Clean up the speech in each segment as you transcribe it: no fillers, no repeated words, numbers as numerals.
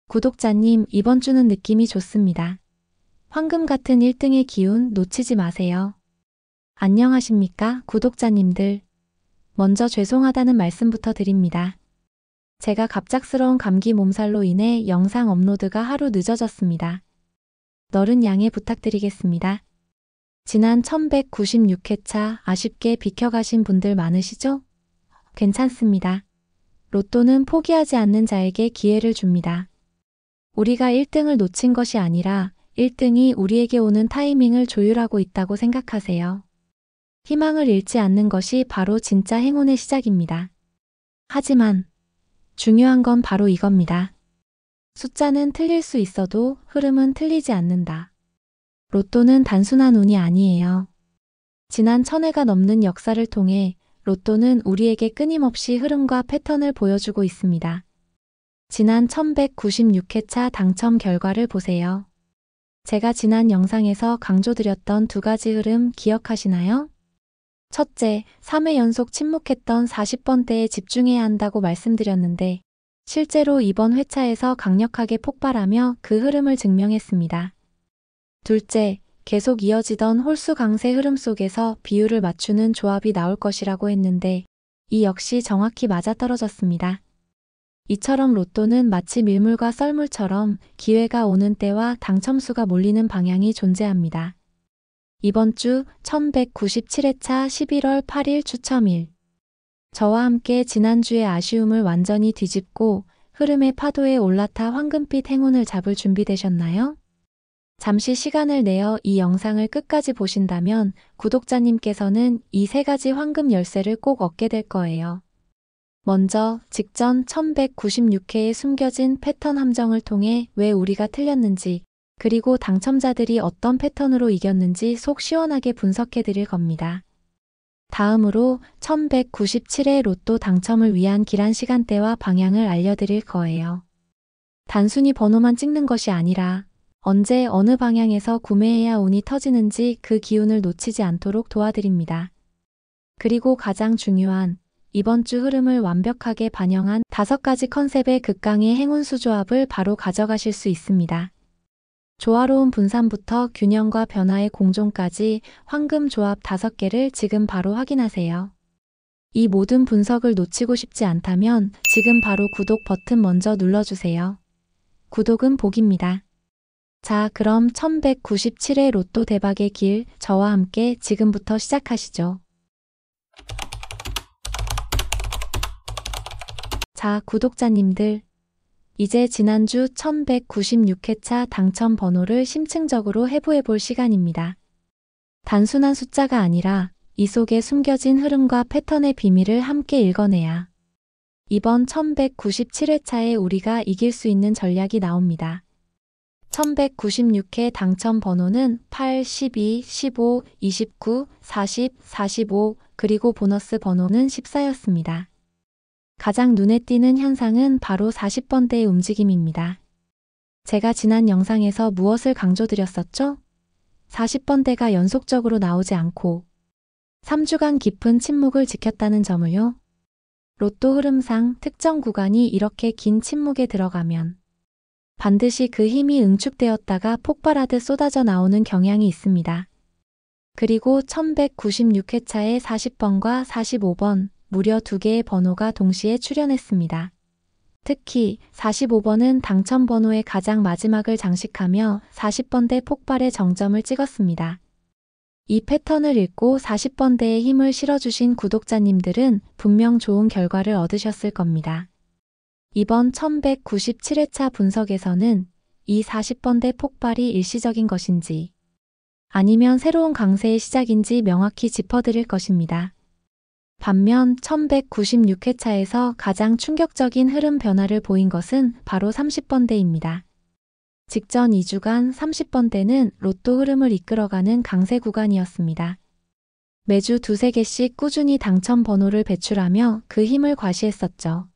구독자님, 이번 주는 느낌이 좋습니다. 황금 같은 1등의 기운 놓치지 마세요. 안녕하십니까, 구독자님들. 먼저 죄송하다는 말씀부터 드립니다. 제가 갑작스러운 감기 몸살로 인해 영상 업로드가 하루 늦어졌습니다. 너른 양해 부탁드리겠습니다. 지난 1196회차 아쉽게 비켜가신 분들 많으시죠? 괜찮습니다. 로또는 포기하지 않는 자에게 기회를 줍니다. 우리가 1등을 놓친 것이 아니라 1등이 우리에게 오는 타이밍을 조율하고 있다고 생각하세요. 희망을 잃지 않는 것이 바로 진짜 행운의 시작입니다. 하지만 중요한 건 바로 이겁니다. 숫자는 틀릴 수 있어도 흐름은 틀리지 않는다. 로또는 단순한 운이 아니에요. 지난 1000회가 넘는 역사를 통해 로또는 우리에게 끊임없이 흐름과 패턴을 보여주고 있습니다. 지난 1196회차 당첨 결과를 보세요. 제가 지난 영상에서 강조드렸던 두 가지 흐름 기억하시나요? 첫째, 3회 연속 침묵했던 40번대에 집중해야 한다고 말씀드렸는데 실제로 이번 회차에서 강력하게 폭발하며 그 흐름을 증명했습니다. 둘째, 계속 이어지던 홀수 강세 흐름 속에서 비율을 맞추는 조합이 나올 것이라고 했는데 이 역시 정확히 맞아떨어졌습니다. 이처럼 로또는 마치 밀물과 썰물처럼 기회가 오는 때와 당첨수가 몰리는 방향이 존재합니다. 이번 주 1197회차 11월 8일 추첨일. 저와 함께 지난주의 아쉬움을 완전히 뒤집고 흐름의 파도에 올라타 황금빛 행운을 잡을 준비되셨나요? 잠시 시간을 내어 이 영상을 끝까지 보신다면 구독자님께서는 이 세 가지 황금 열쇠를 꼭 얻게 될 거예요. 먼저 직전 1196회에 숨겨진 패턴 함정을 통해 왜 우리가 틀렸는지 그리고 당첨자들이 어떤 패턴으로 이겼는지 속 시원하게 분석해 드릴 겁니다. 다음으로 1197회 로또 당첨을 위한 기란 시간대와 방향을 알려드릴 거예요. 단순히 번호만 찍는 것이 아니라 언제 어느 방향에서 구매해야 운이 터지는지 그 기운을 놓치지 않도록 도와드립니다. 그리고 가장 중요한 이번 주 흐름을 완벽하게 반영한 5가지 컨셉의 극강의 행운수 조합을 바로 가져가실 수 있습니다. 조화로운 분산부터 균형과 변화의 공존까지 황금 조합 5개를 지금 바로 확인하세요. 이 모든 분석을 놓치고 싶지 않다면 지금 바로 구독 버튼 먼저 눌러주세요. 구독은 복입니다. 자, 그럼 1197회 로또 대박의 길, 저와 함께 지금부터 시작하시죠. 자, 구독자님들. 이제 지난주 1196회차 당첨 번호를 심층적으로 해부해 볼 시간입니다. 단순한 숫자가 아니라 이 속에 숨겨진 흐름과 패턴의 비밀을 함께 읽어내야 이번 1197회차에 우리가 이길 수 있는 전략이 나옵니다. 1196회 당첨 번호는 8, 12, 15, 29, 40, 45, 그리고 보너스 번호는 14였습니다. 가장 눈에 띄는 현상은 바로 40번대의 움직임입니다. 제가 지난 영상에서 무엇을 강조드렸었죠? 40번대가 연속적으로 나오지 않고 3주간 깊은 침묵을 지켰다는 점을요. 로또 흐름상 특정 구간이 이렇게 긴 침묵에 들어가면 반드시 그 힘이 응축되었다가 폭발하듯 쏟아져 나오는 경향이 있습니다. 그리고 1196회차에 40번과 45번, 무려 2개의 번호가 동시에 출현했습니다. 특히 45번은 당첨 번호의 가장 마지막을 장식하며 40번대 폭발의 정점을 찍었습니다. 이 패턴을 읽고 40번대에 힘을 실어주신 구독자님들은 분명 좋은 결과를 얻으셨을 겁니다. 이번 1197회차 분석에서는 이 40번대 폭발이 일시적인 것인지 아니면 새로운 강세의 시작인지 명확히 짚어드릴 것입니다. 반면 1196회차에서 가장 충격적인 흐름 변화를 보인 것은 바로 30번대입니다. 직전 2주간 30번대는 로또 흐름을 이끌어가는 강세 구간이었습니다. 매주 2~3개씩 꾸준히 당첨 번호를 배출하며 그 힘을 과시했었죠.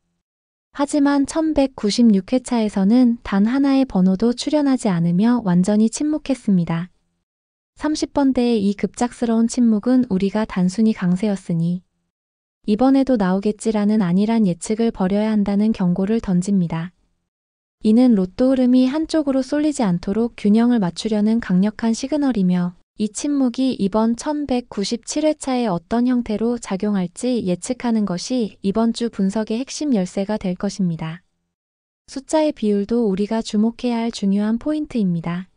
하지만 1196회차에서는 단 하나의 번호도 출현하지 않으며 완전히 침묵했습니다. 30번대의 이 급작스러운 침묵은 우리가 단순히 강세였으니 이번에도 나오겠지라는 안일한 예측을 버려야 한다는 경고를 던집니다. 이는 로또 흐름이 한쪽으로 쏠리지 않도록 균형을 맞추려는 강력한 시그널이며 이 침묵이 이번 1197회차에 어떤 형태로 작용할지 예측하는 것이 이번 주 분석의 핵심 열쇠가 될 것입니다. 숫자의 비율도 우리가 주목해야 할 중요한 포인트입니다.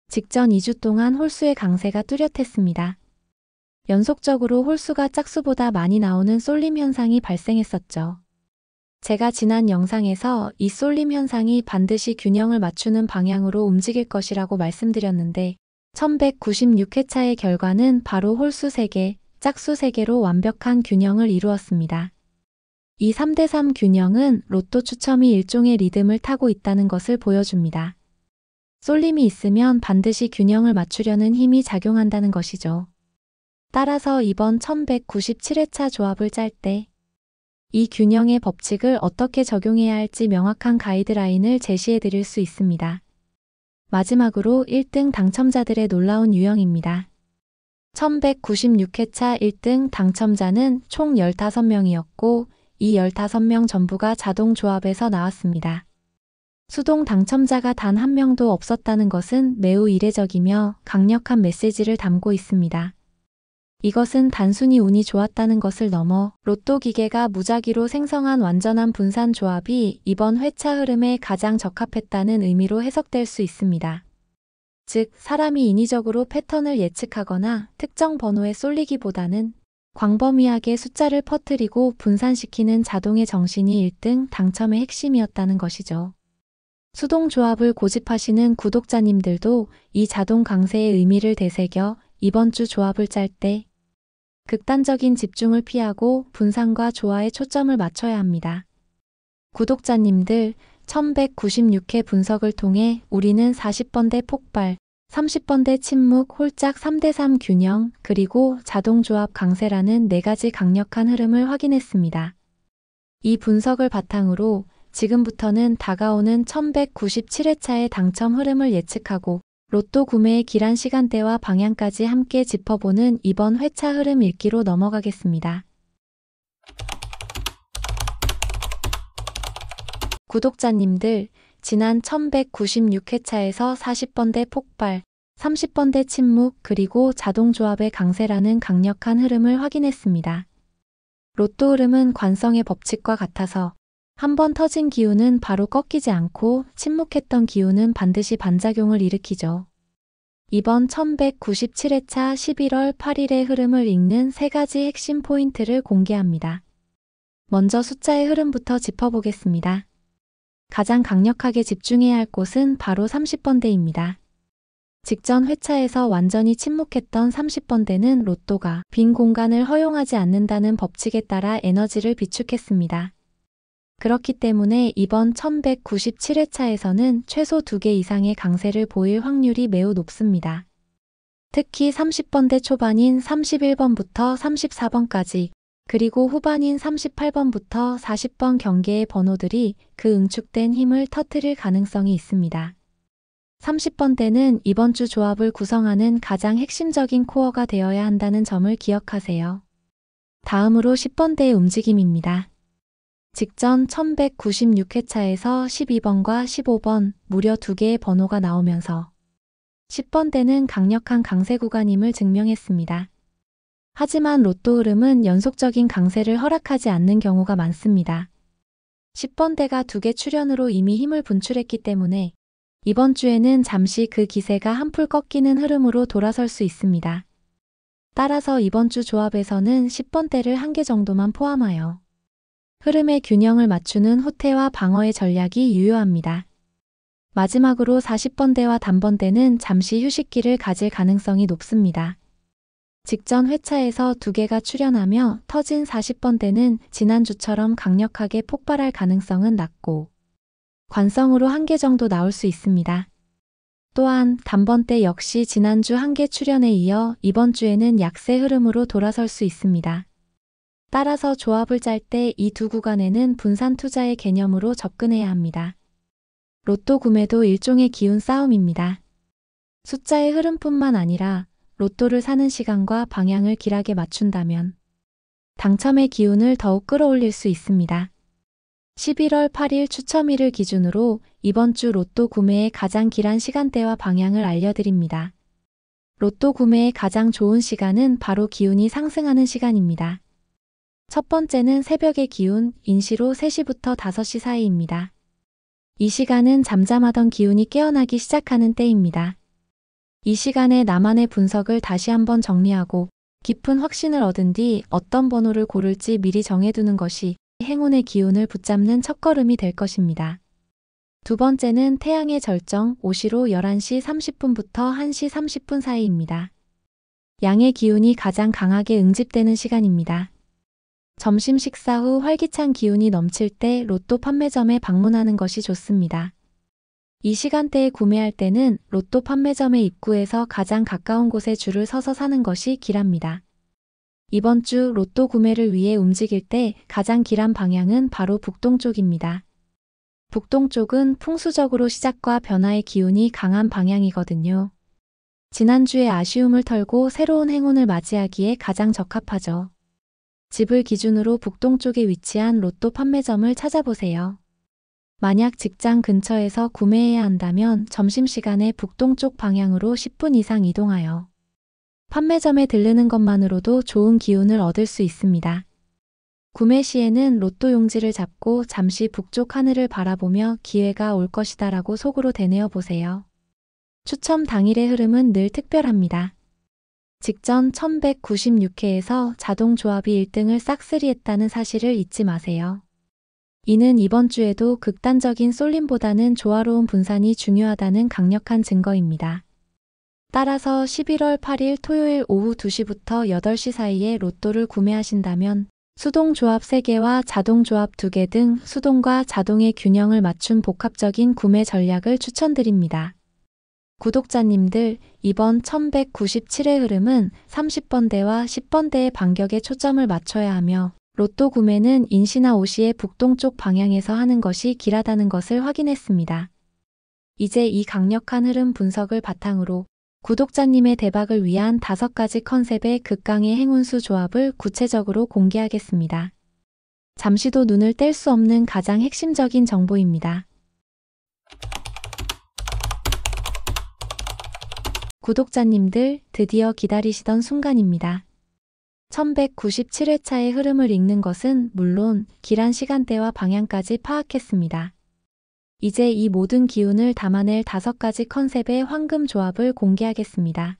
직전 2주 동안 홀수의 강세가 뚜렷했습니다. 연속적으로 홀수가 짝수보다 많이 나오는 쏠림 현상이 발생했었죠. 제가 지난 영상에서 이 쏠림 현상이 반드시 균형을 맞추는 방향으로 움직일 것이라고 말씀드렸는데 1196회차의 결과는 바로 홀수 3개, 짝수 3개로 완벽한 균형을 이루었습니다. 이 3대3 균형은 로또 추첨이 일종의 리듬을 타고 있다는 것을 보여줍니다. 쏠림이 있으면 반드시 균형을 맞추려는 힘이 작용한다는 것이죠. 따라서 이번 1197회차 조합을 짤 때 이 균형의 법칙을 어떻게 적용해야 할지 명확한 가이드라인을 제시해 드릴 수 있습니다. 마지막으로 1등 당첨자들의 놀라운 유형입니다. 1196회차 1등 당첨자는 총 15명이었고 이 15명 전부가 자동 조합에서 나왔습니다. 수동 당첨자가 단 한 명도 없었다는 것은 매우 이례적이며 강력한 메시지를 담고 있습니다. 이것은 단순히 운이 좋았다는 것을 넘어 로또 기계가 무작위로 생성한 완전한 분산 조합이 이번 회차 흐름에 가장 적합했다는 의미로 해석될 수 있습니다. 즉, 사람이 인위적으로 패턴을 예측하거나 특정 번호에 쏠리기보다는 광범위하게 숫자를 퍼뜨리고 분산시키는 자동의 정신이 1등 당첨의 핵심이었다는 것이죠. 수동 조합을 고집하시는 구독자님들도 이 자동 강세의 의미를 되새겨 이번 주 조합을 짤 때 극단적인 집중을 피하고 분산과 조화에 초점을 맞춰야 합니다. 구독자님들, 1196회 분석을 통해 우리는 40번대 폭발, 30번대 침묵, 홀짝 3대3 균형, 그리고 자동 조합 강세라는 4가지 강력한 흐름을 확인했습니다. 이 분석을 바탕으로 지금부터는 다가오는 1197회차의 당첨 흐름을 예측하고 로또 구매의 길한 시간대와 방향까지 함께 짚어보는 이번 회차 흐름 읽기로 넘어가겠습니다. 구독자님들, 지난 1196회차에서 40번대 폭발, 30번대 침묵, 그리고 자동 조합의 강세라는 강력한 흐름을 확인했습니다. 로또 흐름은 관성의 법칙과 같아서 한번 터진 기운은 바로 꺾이지 않고 침묵했던 기운은 반드시 반작용을 일으키죠. 이번 1197회차 11월 8일의 흐름을 읽는 3가지 핵심 포인트를 공개합니다. 먼저 숫자의 흐름부터 짚어보겠습니다. 가장 강력하게 집중해야 할 곳은 바로 30번대입니다. 직전 회차에서 완전히 침묵했던 30번대는 로또가 빈 공간을 허용하지 않는다는 법칙에 따라 에너지를 비축했습니다. 그렇기 때문에 이번 1197회차에서는 최소 2개 이상의 강세를 보일 확률이 매우 높습니다. 특히 30번대 초반인 31번부터 34번까지 그리고 후반인 38번부터 40번 경계의 번호들이 그 응축된 힘을 터뜨릴 가능성이 있습니다. 30번대는 이번 주 조합을 구성하는 가장 핵심적인 코어가 되어야 한다는 점을 기억하세요. 다음으로 10번대의 움직임입니다. 직전 1196회차에서 12번과 15번 무려 2개의 번호가 나오면서 10번대는 강력한 강세 구간임을 증명했습니다. 하지만 로또 흐름은 연속적인 강세를 허락하지 않는 경우가 많습니다. 10번대가 2개 출현으로 이미 힘을 분출했기 때문에 이번 주에는 잠시 그 기세가 한풀 꺾이는 흐름으로 돌아설 수 있습니다. 따라서 이번 주 조합에서는 10번대를 1개 정도만 포함하여 흐름의 균형을 맞추는 호퇴와 방어의 전략이 유효합니다. 마지막으로 40번대와 단번대는 잠시 휴식기를 가질 가능성이 높습니다. 직전 회차에서 2개가 출현하며 터진 40번대는 지난주처럼 강력하게 폭발할 가능성은 낮고 관성으로 1개 정도 나올 수 있습니다. 또한 단번대 역시 지난주 1개 출현에 이어 이번 주에는 약세 흐름으로 돌아설 수 있습니다. 따라서 조합을 짤 때 이 두 구간에는 분산 투자의 개념으로 접근해야 합니다. 로또 구매도 일종의 기운 싸움입니다. 숫자의 흐름뿐만 아니라 로또를 사는 시간과 방향을 길하게 맞춘다면 당첨의 기운을 더욱 끌어올릴 수 있습니다. 11월 8일 추첨일을 기준으로 이번 주 로또 구매의 가장 길한 시간대와 방향을 알려드립니다. 로또 구매의 가장 좋은 시간은 바로 기운이 상승하는 시간입니다. 첫 번째는 새벽의 기운, 인시로 3시부터 5시 사이입니다. 이 시간은 잠잠하던 기운이 깨어나기 시작하는 때입니다. 이 시간에 나만의 분석을 다시 한번 정리하고 깊은 확신을 얻은 뒤 어떤 번호를 고를지 미리 정해두는 것이 행운의 기운을 붙잡는 첫걸음이 될 것입니다. 두 번째는 태양의 절정, 오시로 11시 30분부터 1시 30분 사이입니다. 양의 기운이 가장 강하게 응집되는 시간입니다. 점심 식사 후 활기찬 기운이 넘칠 때 로또 판매점에 방문하는 것이 좋습니다. 이 시간대에 구매할 때는 로또 판매점의 입구에서 가장 가까운 곳에 줄을 서서 사는 것이 길합니다. 이번 주 로또 구매를 위해 움직일 때 가장 길한 방향은 바로 북동쪽입니다. 북동쪽은 풍수적으로 시작과 변화의 기운이 강한 방향이거든요. 지난주에 아쉬움을 털고 새로운 행운을 맞이하기에 가장 적합하죠. 집을 기준으로 북동쪽에 위치한 로또 판매점을 찾아보세요. 만약 직장 근처에서 구매해야 한다면 점심시간에 북동쪽 방향으로 10분 이상 이동하여 판매점에 들르는 것만으로도 좋은 기운을 얻을 수 있습니다. 구매 시에는 로또 용지를 잡고 잠시 북쪽 하늘을 바라보며 기회가 올 것이다 라고 속으로 되뇌어 보세요. 추첨 당일의 흐름은 늘 특별합니다. 직전 1196회에서 자동조합이 1등을 싹쓸이했다는 사실을 잊지 마세요. 이는 이번 주에도 극단적인 쏠림보다는 조화로운 분산이 중요하다는 강력한 증거입니다. 따라서 11월 8일 토요일 오후 2시부터 8시 사이에 로또를 구매하신다면 수동조합 3개와 자동조합 2개 등 수동과 자동의 균형을 맞춘 복합적인 구매 전략을 추천드립니다. 구독자님들, 이번 1197회 흐름은 30번대와 10번대의 반격에 초점을 맞춰야 하며 로또 구매는 인시나 오시의 북동쪽 방향에서 하는 것이 길하다는 것을 확인했습니다. 이제 이 강력한 흐름 분석을 바탕으로 구독자님의 대박을 위한 5가지 컨셉의 극강의 행운수 조합을 구체적으로 공개하겠습니다. 잠시도 눈을 뗄 수 없는 가장 핵심적인 정보입니다. 구독자님들, 드디어 기다리시던 순간입니다. 1197회차의 흐름을 읽는 것은 물론 길한 시간대와 방향까지 파악했습니다. 이제 이 모든 기운을 담아낼 5가지 컨셉의 황금 조합을 공개하겠습니다.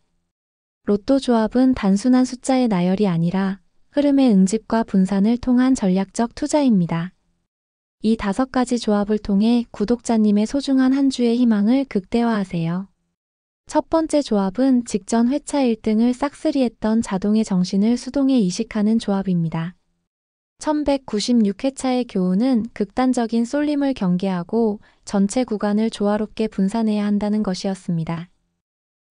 로또 조합은 단순한 숫자의 나열이 아니라 흐름의 응집과 분산을 통한 전략적 투자입니다. 이 5가지 조합을 통해 구독자님의 소중한 한 주의 희망을 극대화하세요. 첫 번째 조합은 직전 회차 1등을 싹쓸이했던 자동의 정신을 수동에 이식하는 조합입니다. 1196회차의 교훈은 극단적인 쏠림을 경계하고 전체 구간을 조화롭게 분산해야 한다는 것이었습니다.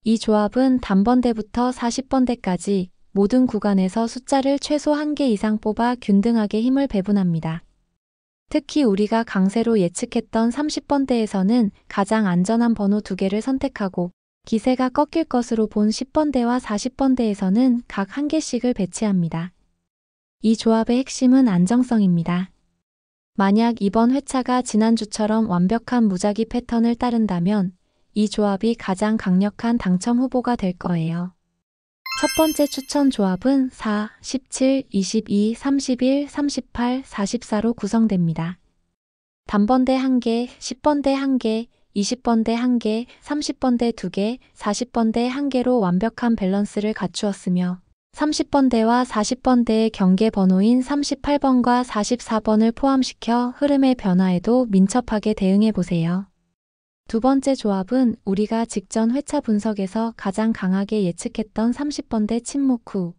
이 조합은 단번대부터 40번대까지 모든 구간에서 숫자를 최소 1개 이상 뽑아 균등하게 힘을 배분합니다. 특히 우리가 강세로 예측했던 30번대에서는 가장 안전한 번호 2개를 선택하고 기세가 꺾일 것으로 본 10번대와 40번대에서는 각 1개씩을 배치합니다. 이 조합의 핵심은 안정성입니다. 만약 이번 회차가 지난주처럼 완벽한 무작위 패턴을 따른다면 이 조합이 가장 강력한 당첨 후보가 될 거예요. 첫 번째 추천 조합은 4, 17, 22, 31, 38, 44로 구성됩니다. 단번대 1개, 10번대 1개, 20번대 1개, 30번대 2개, 40번대 1개로 완벽한 밸런스를 갖추었으며 30번대와 40번대의 경계 번호인 38번과 44번을 포함시켜 흐름의 변화에도 민첩하게 대응해 보세요. 두 번째 조합은 우리가 직전 회차 분석에서 가장 강하게 예측했던 30번대 침묵 후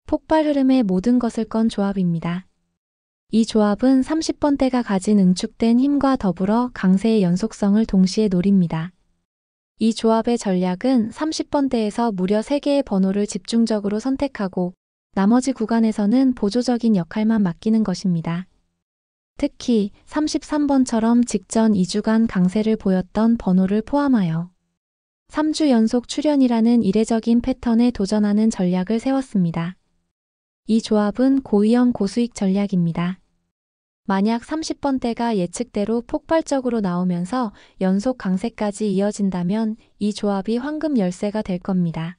폭발 흐름의 모든 것을 건 조합입니다. 이 조합은 30번대가 가진 응축된 힘과 더불어 강세의 연속성을 동시에 노립니다. 이 조합의 전략은 30번대에서 무려 3개의 번호를 집중적으로 선택하고 나머지 구간에서는 보조적인 역할만 맡기는 것입니다. 특히 33번처럼 직전 2주간 강세를 보였던 번호를 포함하여 3주 연속 출현이라는 이례적인 패턴에 도전하는 전략을 세웠습니다. 이 조합은 고위험 고수익 전략입니다. 만약 30번대가 예측대로 폭발적으로 나오면서 연속 강세까지 이어진다면 이 조합이 황금 열쇠가 될 겁니다.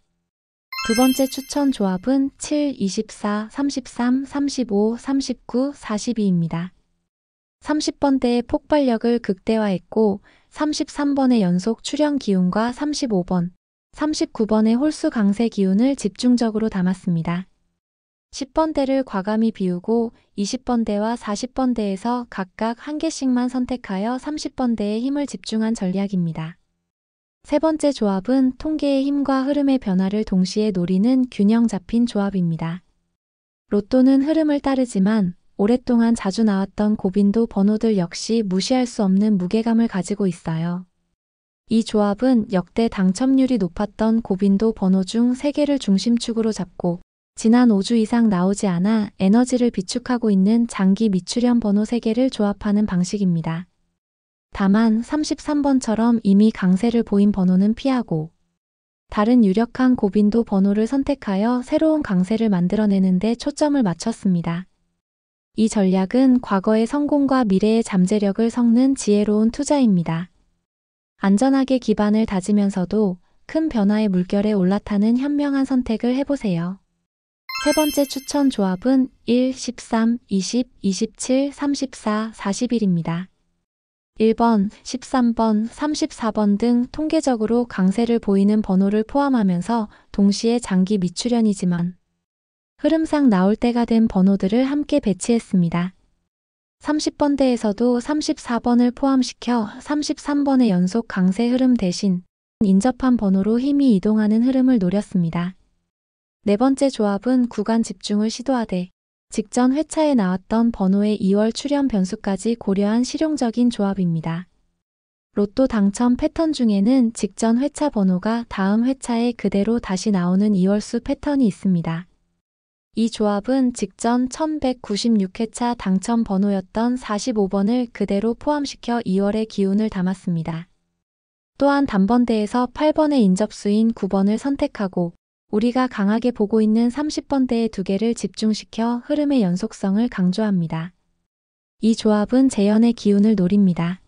두 번째 추천 조합은 7, 24, 33, 35, 39, 42입니다. 30번대의 폭발력을 극대화했고 33번의 연속 출현 기운과 35번, 39번의 홀수 강세 기운을 집중적으로 담았습니다. 10번대를 과감히 비우고 20번대와 40번대에서 각각 한 개씩만 선택하여 30번대에 힘을 집중한 전략입니다. 세 번째 조합은 통계의 힘과 흐름의 변화를 동시에 노리는 균형 잡힌 조합입니다. 로또는 흐름을 따르지만 오랫동안 자주 나왔던 고빈도 번호들 역시 무시할 수 없는 무게감을 가지고 있어요. 이 조합은 역대 당첨률이 높았던 고빈도 번호 중 3개를 중심축으로 잡고 지난 5주 이상 나오지 않아 에너지를 비축하고 있는 장기 미출현 번호 3개를 조합하는 방식입니다. 다만 33번처럼 이미 강세를 보인 번호는 피하고 다른 유력한 고빈도 번호를 선택하여 새로운 강세를 만들어내는 데 초점을 맞췄습니다. 이 전략은 과거의 성공과 미래의 잠재력을 섞는 지혜로운 투자입니다. 안전하게 기반을 다지면서도 큰 변화의 물결에 올라타는 현명한 선택을 해보세요. 세 번째 추천 조합은 1, 13, 20, 27, 34, 41입니다. 1번, 13번, 34번 등 통계적으로 강세를 보이는 번호를 포함하면서 동시에 장기 미출현이지만 흐름상 나올 때가 된 번호들을 함께 배치했습니다. 30번대에서도 34번을 포함시켜 33번의 연속 강세 흐름 대신 인접한 번호로 힘이 이동하는 흐름을 노렸습니다. 네 번째 조합은 구간 집중을 시도하되 직전 회차에 나왔던 번호의 2월 출현 변수까지 고려한 실용적인 조합입니다. 로또 당첨 패턴 중에는 직전 회차 번호가 다음 회차에 그대로 다시 나오는 2월수 패턴이 있습니다. 이 조합은 직전 1196회차 당첨 번호였던 45번을 그대로 포함시켜 2월의 기운을 담았습니다. 또한 단번대에서 8번의 인접수인 9번을 선택하고 우리가 강하게 보고 있는 30번대의 2개를 집중시켜 흐름의 연속성을 강조합니다. 이 조합은 재현의 기운을 노립니다.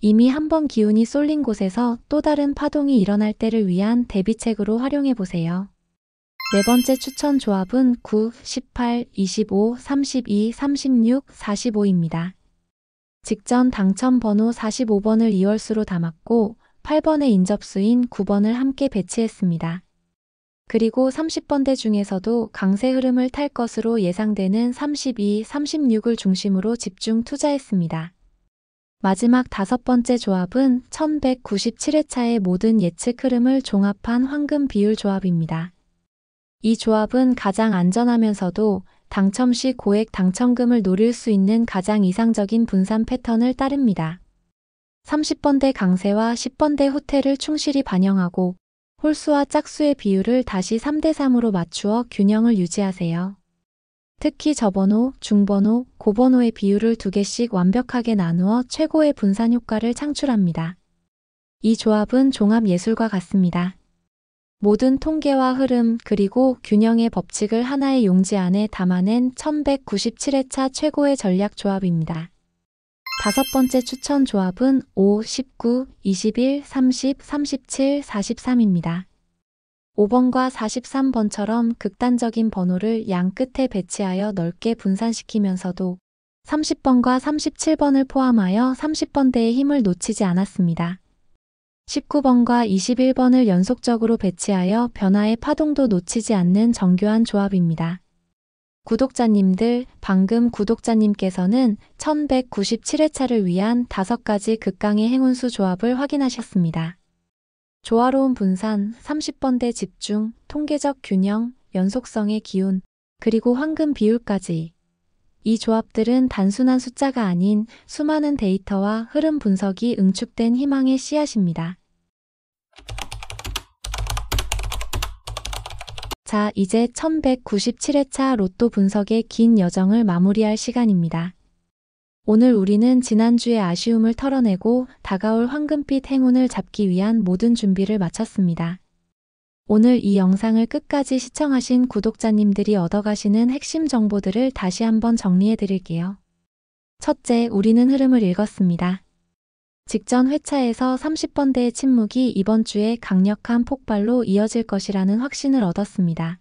이미 한 번 기운이 쏠린 곳에서 또 다른 파동이 일어날 때를 위한 대비책으로 활용해보세요. 네 번째 추천 조합은 9, 18, 25, 32, 36, 45입니다. 직전 당첨 번호 45번을 2월수로 담았고 8번의 인접수인 9번을 함께 배치했습니다. 그리고 30번대 중에서도 강세 흐름을 탈 것으로 예상되는 32, 36을 중심으로 집중 투자했습니다. 마지막 5번째 조합은 1197회차의 모든 예측 흐름을 종합한 황금 비율 조합입니다. 이 조합은 가장 안전하면서도 당첨 시 고액 당첨금을 노릴 수 있는 가장 이상적인 분산 패턴을 따릅니다. 30번대 강세와 10번대 후퇴를 충실히 반영하고 홀수와 짝수의 비율을 다시 3대3으로 맞추어 균형을 유지하세요. 특히 저번호, 중번호, 고번호의 비율을 2개씩 완벽하게 나누어 최고의 분산 효과를 창출합니다. 이 조합은 종합 예술과 같습니다. 모든 통계와 흐름 그리고 균형의 법칙을 하나의 용지 안에 담아낸 1197회차 최고의 전략 조합입니다. 5번째 추천 조합은 5, 19, 21, 30, 37, 43입니다. 5번과 43번처럼 극단적인 번호를 양 끝에 배치하여 넓게 분산시키면서도 30번과 37번을 포함하여 30번대의 힘을 놓치지 않았습니다. 19번과 21번을 연속적으로 배치하여 변화의 파동도 놓치지 않는 정교한 조합입니다. 구독자님들, 방금 구독자님께서는 1197회차를 위한 5가지 극강의 행운수 조합을 확인하셨습니다. 조화로운 분산, 30번대 집중, 통계적 균형, 연속성의 기운, 그리고 황금 비율까지. 이 조합들은 단순한 숫자가 아닌 수많은 데이터와 흐름 분석이 응축된 희망의 씨앗입니다. 자, 이제 1197회차 로또 분석의 긴 여정을 마무리할 시간입니다. 오늘 우리는 지난주의 아쉬움을 털어내고 다가올 황금빛 행운을 잡기 위한 모든 준비를 마쳤습니다. 오늘 이 영상을 끝까지 시청하신 구독자님들이 얻어가시는 핵심 정보들을 다시 한번 정리해 드릴게요. 첫째, 우리는 흐름을 읽었습니다. 직전 회차에서 30번대의 침묵이 이번 주에 강력한 폭발로 이어질 것이라는 확신을 얻었습니다.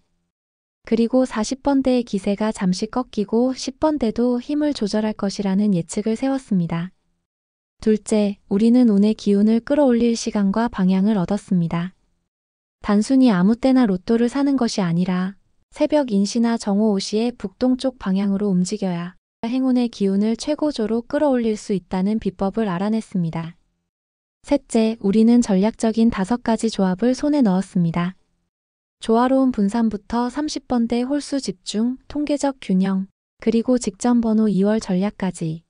그리고 40번대의 기세가 잠시 꺾이고 10번대도 힘을 조절할 것이라는 예측을 세웠습니다. 둘째, 우리는 운의 기운을 끌어올릴 시간과 방향을 얻었습니다. 단순히 아무 때나 로또를 사는 것이 아니라 새벽 인시나 정오 5시에 북동쪽 방향으로 움직여야 행운의 기운을 최고조로 끌어올릴 수 있다는 비법을 알아냈습니다. 셋째, 우리는 전략적인 5가지 조합을 손에 넣었습니다. 조화로운 분산부터 30번대 홀수 집중, 통계적 균형, 그리고 직전 번호 2월 전략까지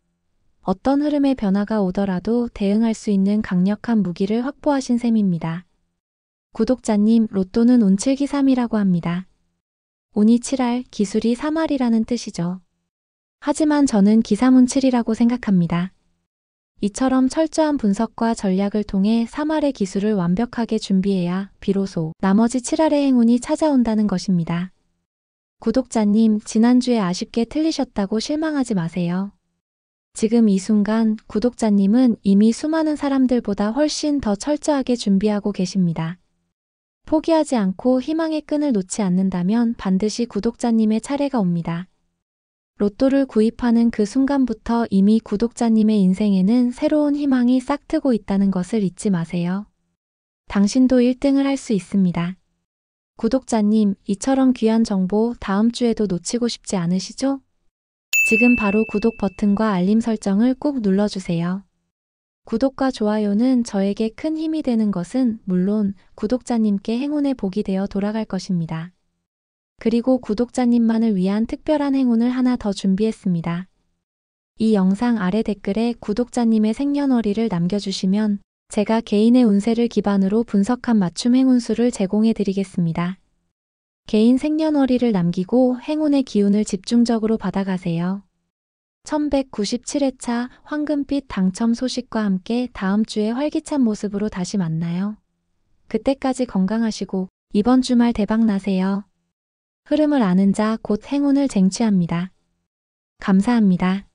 어떤 흐름의 변화가 오더라도 대응할 수 있는 강력한 무기를 확보하신 셈입니다. 구독자님, 로또는 운칠기삼이라고 합니다. 운이 7할, 기술이 3할이라는 뜻이죠. 하지만 저는 기삼운칠이라고 생각합니다. 이처럼 철저한 분석과 전략을 통해 3할의 기술을 완벽하게 준비해야 비로소 나머지 7할의 행운이 찾아온다는 것입니다. 구독자님, 지난주에 아쉽게 틀리셨다고 실망하지 마세요. 지금 이 순간 구독자님은 이미 수많은 사람들보다 훨씬 더 철저하게 준비하고 계십니다. 포기하지 않고 희망의 끈을 놓지 않는다면 반드시 구독자님의 차례가 옵니다. 로또를 구입하는 그 순간부터 이미 구독자님의 인생에는 새로운 희망이 싹트고 있다는 것을 잊지 마세요. 당신도 1등을 할 수 있습니다. 구독자님, 이처럼 귀한 정보 다음 주에도 놓치고 싶지 않으시죠? 지금 바로 구독 버튼과 알림 설정을 꾹 눌러주세요. 구독과 좋아요는 저에게 큰 힘이 되는 것은 물론 구독자님께 행운의 복이 되어 돌아갈 것입니다. 그리고 구독자님만을 위한 특별한 행운을 하나 더 준비했습니다. 이 영상 아래 댓글에 구독자님의 생년월일을 남겨주시면 제가 개인의 운세를 기반으로 분석한 맞춤 행운수를 제공해 드리겠습니다. 개인 생년월일을 남기고 행운의 기운을 집중적으로 받아가세요. 1197회차 황금빛 당첨 소식과 함께 다음 주에 활기찬 모습으로 다시 만나요. 그때까지 건강하시고 이번 주말 대박 나세요. 흐름을 아는 자 곧 행운을 쟁취합니다. 감사합니다.